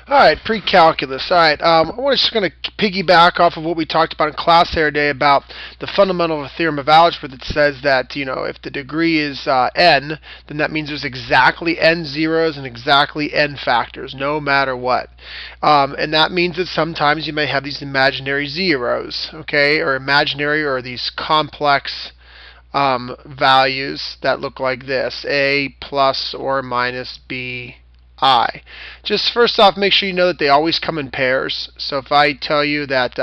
All right, pre-calculus. All right, we're just going to piggyback off of what we talked about in class the other day about the fundamental of a theorem of algebra that says that, if the degree is n, then that means there's exactly n zeros and exactly n factors, no matter what. And that means that sometimes you may have these imaginary zeros, okay, or imaginary or these complex values that look like this: a plus or minus b I. Just first off, make sure you know that they always come in pairs. So if I tell you that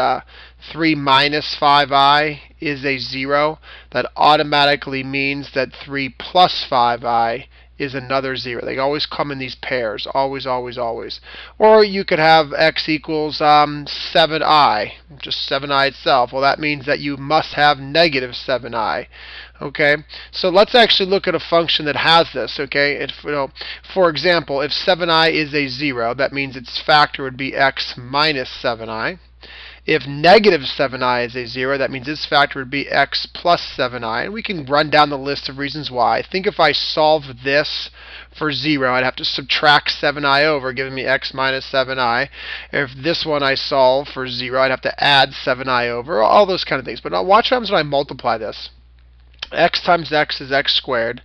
3 minus 5i is a 0, that automatically means that 3 plus 5i is another 0. They always come in these pairs. Always, always, always. Or you could have x equals 7i, just 7i itself. Well, that means that you must have negative 7i. Okay, so let's actually look at a function that has this. Okay, for example, if 7i is a 0, that means its factor would be x minus 7i. If negative 7i is a 0, that means its factor would be x plus 7i. And we can run down the list of reasons why. I think if I solve this for 0, I'd have to subtract 7i over, giving me x minus 7i. If this one I solve for 0, I'd have to add 7i over, all those kind of things. But now watch what happens when I multiply this. X times x is x squared.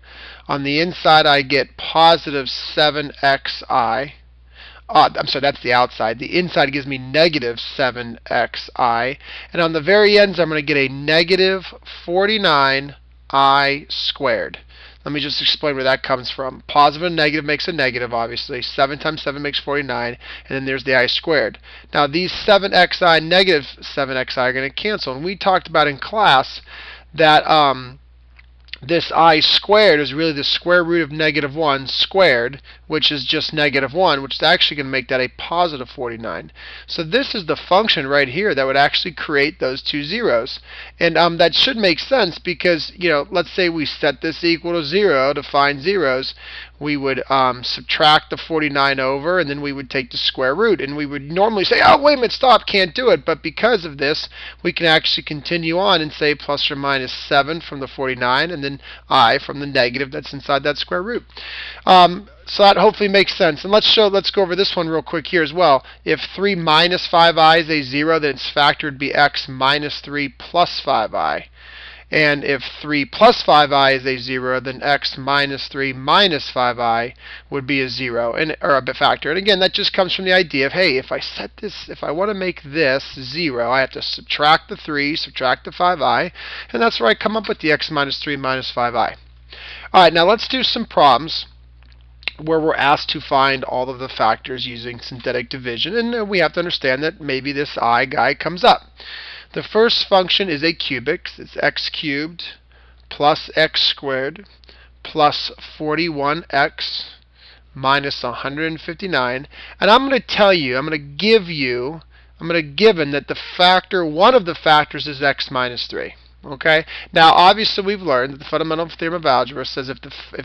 On the inside, I get positive 7xi. I'm sorry, that's the outside. The inside gives me negative 7xi. And on the very ends, I'm going to get a negative 49i squared. Let me just explain where that comes from. Positive and negative makes a negative, obviously. 7 times 7 makes 49. And then there's the I squared. Now, these 7xi, negative 7xi are going to cancel. And we talked about in class that this I squared is really the square root of negative 1 squared, which is just negative 1, which is actually going to make that a positive 49. So this is the function right here that would actually create those two zeros. And that should make sense because, let's say we set this equal to 0 to find zeros. We would subtract the 49 over, and then we would take the square root. And we would normally say, oh, wait a minute, stop, can't do it. But because of this, we can actually continue on and say plus or minus 7 from the 49, and then I from the negative that's inside that square root. So that hopefully makes sense. And let's go over this one real quick here as well. If 3 minus 5i is a 0, then its factor would be x minus 3 plus 5i. And if 3 plus 5i is a 0, then x minus 3 minus 5i would be a 0, or a factor. And again, that just comes from the idea of, hey, if I want to make this 0, I have to subtract the 3, subtract the 5i, and that's where I come up with the x minus 3 minus 5i. All right, now let's do some problems where we're asked to find all of the factors using synthetic division, and we have to understand that maybe this I guy comes up. The first function is a cubic. It's x cubed plus x squared plus 41x minus 159. And I'm going to tell you, I'm going to given that one of the factors is x minus 3. Okay. Now, obviously, we've learned that the fundamental theorem of algebra says if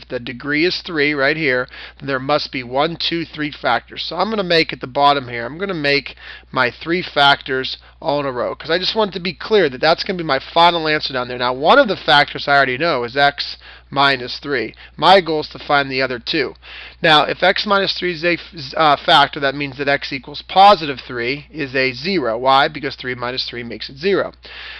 the degree is 3 right here, then there must be 1, 2, 3 factors. So I'm going to make at the bottom here, I'm going to make my 3 factors all in a row because I just want it to be clear that that's going to be my final answer down there. Now, one of the factors I already know is x minus 3. My goal is to find the other 2. Now, if x minus 3 is a factor, that means that x equals positive 3 is a 0. Why? Because 3 minus 3 makes it 0.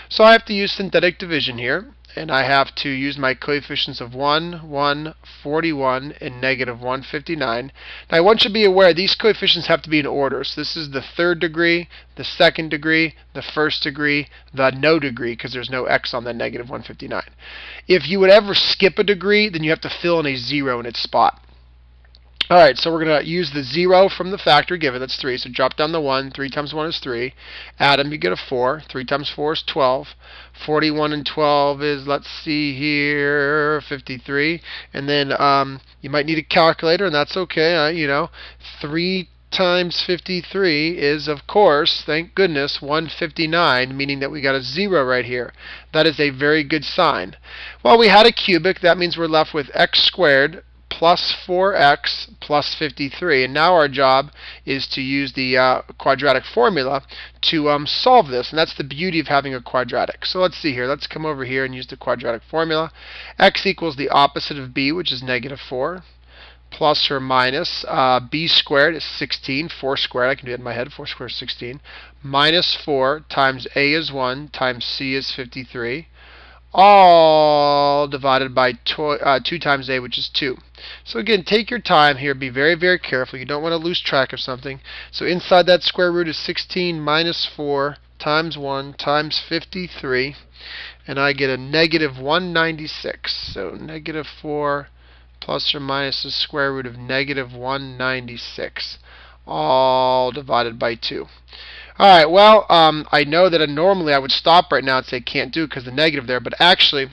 So I have to use synthetic division here, and I have to use my coefficients of 1, 1, 41, and negative 159. Now, I want you to be aware these coefficients have to be in order. So this is the third degree, the second degree, the first degree, the no degree, because there's no x on that negative 159. If you would ever skip a degree, then you have to fill in a 0 in its spot. Alright, so we're going to use the 0 from the factor given, that's 3. So drop down the 1, 3 times 1 is 3. Add them, you get a 4. 3 times 4 is 12. 41 and 12 is, let's see here, 53. And then you might need a calculator, and that's okay. 3 times 53 is, of course, thank goodness, 159, meaning that we got a 0 right here. That is a very good sign. Well, we had a cubic. That means we're left with x squared plus 4x plus 53. And now our job is to use the quadratic formula to solve this. And that's the beauty of having a quadratic. So let's see here. Let's come over here and use the quadratic formula. X equals the opposite of b, which is negative 4, plus or minus b squared is 16. 4 squared, I can do it in my head. 4 squared is 16. Minus 4 times a is 1 times c is 53. All divided by 2 times a, which is 2. So again, take your time here. Be very, very careful. You don't want to lose track of something. So inside that square root is 16 minus 4 times 1 times 53. And I get a negative 196. So negative 4 plus or minus the square root of negative 196. All divided by 2. Alright, well, I know that normally I would stop right now and say can't do it because the negative there, but actually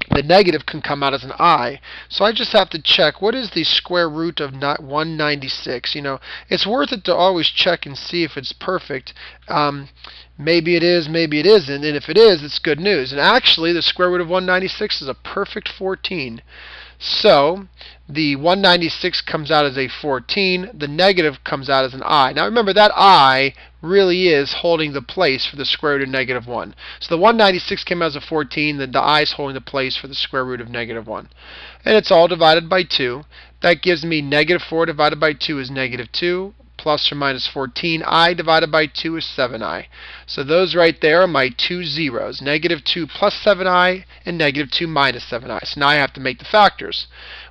the negative can come out as an I. So I just have to check what is the square root of 196. You know, it's worth it to always check and see if it's perfect. Maybe it is, maybe it isn't, and if it is, it's good news. And actually, the square root of 196 is a perfect 14. So the 196 comes out as a 14. The negative comes out as an I. Now remember, that I really is holding the place for the square root of negative 1. So the 196 came out as a 14. Then the I is holding the place for the square root of negative 1. And it's all divided by 2. That gives me negative 4 divided by 2 is negative 2. Plus or minus 14i divided by 2 is 7i. So those right there are my two zeros. Negative 2 plus 7i and negative 2 minus 7i. So now I have to make the factors.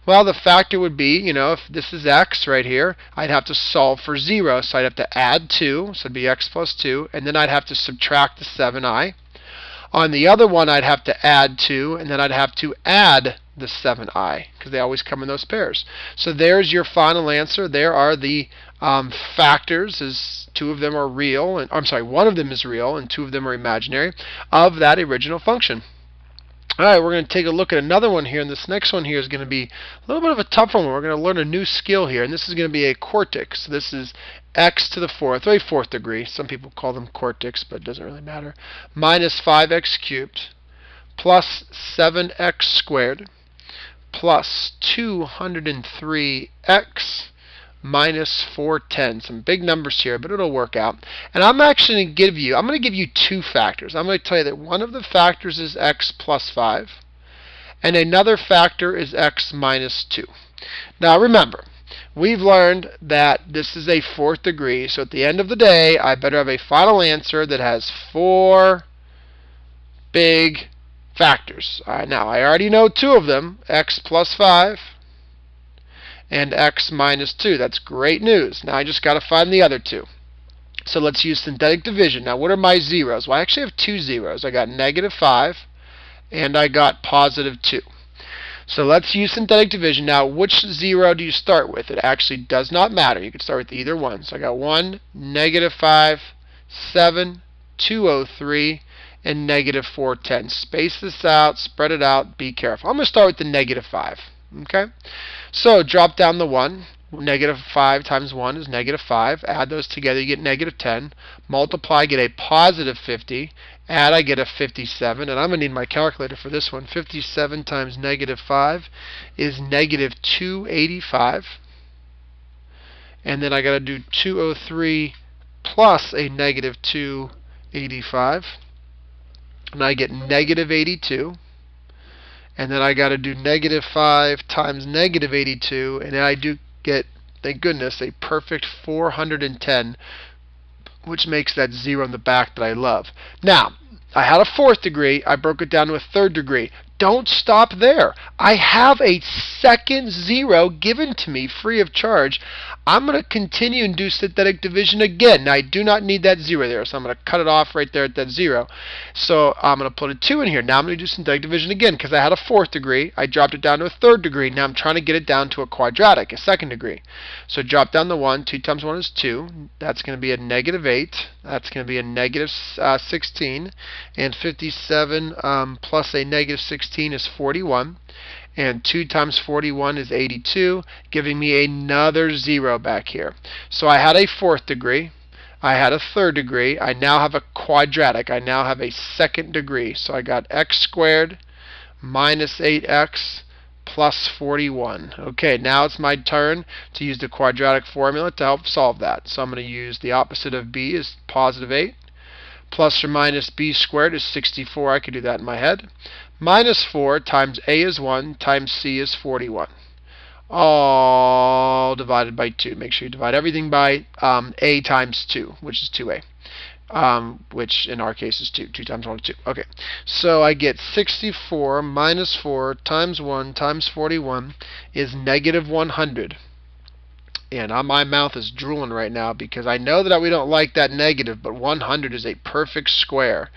Well, the factor would be, you know, if this is x right here, I'd have to solve for 0. So I'd have to add 2. So it'd be x plus 2. And then I'd have to subtract the 7i. On the other one, I'd have to add 2. And then I'd have to add the 7i, because they always come in those pairs. So there's your final answer. There are the factors, as two of them are real, and I'm sorry, one of them is real and two of them are imaginary, of that original function. Alright, we're going to take a look at another one here, and this next one here is going to be a little bit of a tough one. We're going to learn a new skill here, and this is going to be a quartic. So this is x to the fourth, or a fourth degree. Some people call them quartics, but it doesn't really matter. Minus 5x cubed plus 7x squared plus 203x minus 410. Some big numbers here, but it'll work out. And I'm going to give you two factors. I'm going to tell you that one of the factors is x plus 5, and another factor is x minus 2. Now remember, we've learned that this is a fourth degree, so at the end of the day, I better have a final answer that has 4 big factors. Now, I already know two of them, x plus 5 and x minus 2. That's great news. Now I just got to find the other two. So let's use synthetic division. Now what are my zeros? Well, I actually have two zeros. I got negative 5 and I got positive 2. So let's use synthetic division. Now which 0 do you start with? It actually does not matter. You can start with either one. So I got 1, negative 5, 7, 203, and negative 410. Space this out, spread it out, be careful. I'm going to start with the negative 5. Okay? So drop down the 1. Negative 5 times 1 is negative 5. Add those together, you get negative 10. Multiply, get a positive 50. Add, I get a 57. And I'm going to need my calculator for this one. 57 times negative 5 is negative 285. And then I got to do 203 plus a negative 285. And I get negative 82. And then I got to do negative 5 times negative 82. And then I do get, thank goodness, a perfect 410, which makes that 0 in the back that I love. Now, I had a fourth degree. I broke it down to a third degree. Don't stop there. I have a second 0 given to me free of charge. I'm going to continue and do synthetic division again. Now, I do not need that 0 there, so I'm going to cut it off right there at that 0. So I'm going to put a 2 in here. Now I'm going to do synthetic division again because I had a fourth degree. I dropped it down to a third degree. Now I'm trying to get it down to a quadratic, a second degree. So drop down the 1. 2 times 1 is 2. That's going to be a negative 8. That's going to be a negative 16. And 57 plus a negative 16 is 41. And 2 times 41 is 82, giving me another 0 back here. So I had a fourth degree. I had a third degree. I now have a quadratic. I now have a second degree. So I got x squared minus 8x plus 41. Okay, now it's my turn to use the quadratic formula to help solve that. So I'm going to use the opposite of b is positive 8. Plus or minus b squared is 64. I could do that in my head. Minus 4 times a is 1 times c is 41. all divided by 2. Make sure you divide everything by a times 2, which is 2a. Which in our case is 2. 2 times 1 is 2. Okay, so I get 64 minus 4 times 1 times 41 is negative 100. And my mouth is drooling right now because I know that we don't like that negative, but 100 is a perfect square.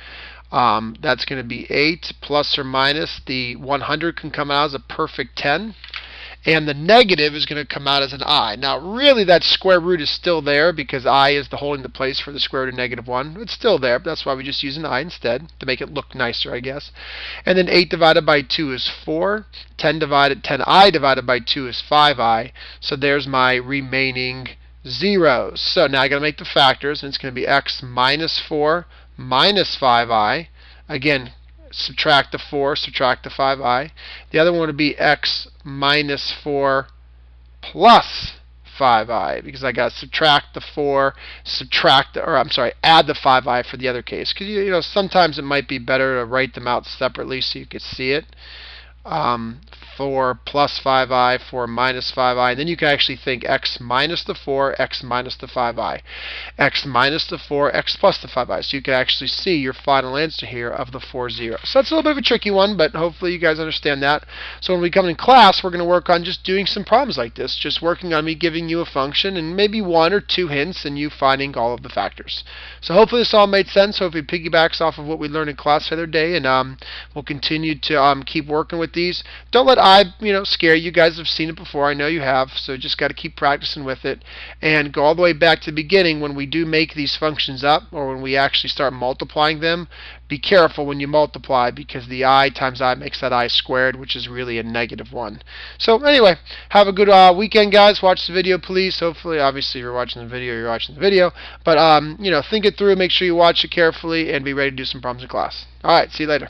That's going to be 8 plus or minus. The 100 can come out as a perfect 10. And the negative is going to come out as an I. Now, really, that square root is still there because I is the holding the place for the square root of negative 1. It's still there, but that's why we just use an I instead to make it look nicer, I guess. And then 8 divided by 2 is 4. 10I divided by 2 is 5I. So there's my remaining zeros. So now I got to make the factors, and it's going to be x minus 4 minus 5I. Again, subtract the 4, subtract the 5i. The other one would be x minus 4 plus 5i, because I got to subtract the 4, add the 5i for the other case. Because you know, sometimes it might be better to write them out separately so you could see it. 4 plus 5i, 4 minus 5i, and then you can actually think x minus the 4, x minus the 5i, x minus the 4, x plus the 5i. So you can actually see your final answer here of the 4 zeros. So that's a little bit of a tricky one, but hopefully you guys understand that. So when we come in class, we're going to work on just doing some problems like this, just working on me giving you a function and maybe 1 or 2 hints and you finding all of the factors. So hopefully this all made sense. Hopefully it piggybacks off of what we learned in class the other day, and we'll continue to keep working with these. Don't let scare you. You guys have seen it before. I know you have. So just got to keep practicing with it and go all the way back to the beginning when we do make these functions up or when we actually start multiplying them. Be careful when you multiply because the I times I makes that I squared, which is really a negative 1. So anyway, have a good weekend, guys. Watch the video, please. Hopefully, obviously, if you're watching the video, you're watching the video. But, think it through. Make sure you watch it carefully and be ready to do some problems in class. All right, see you later.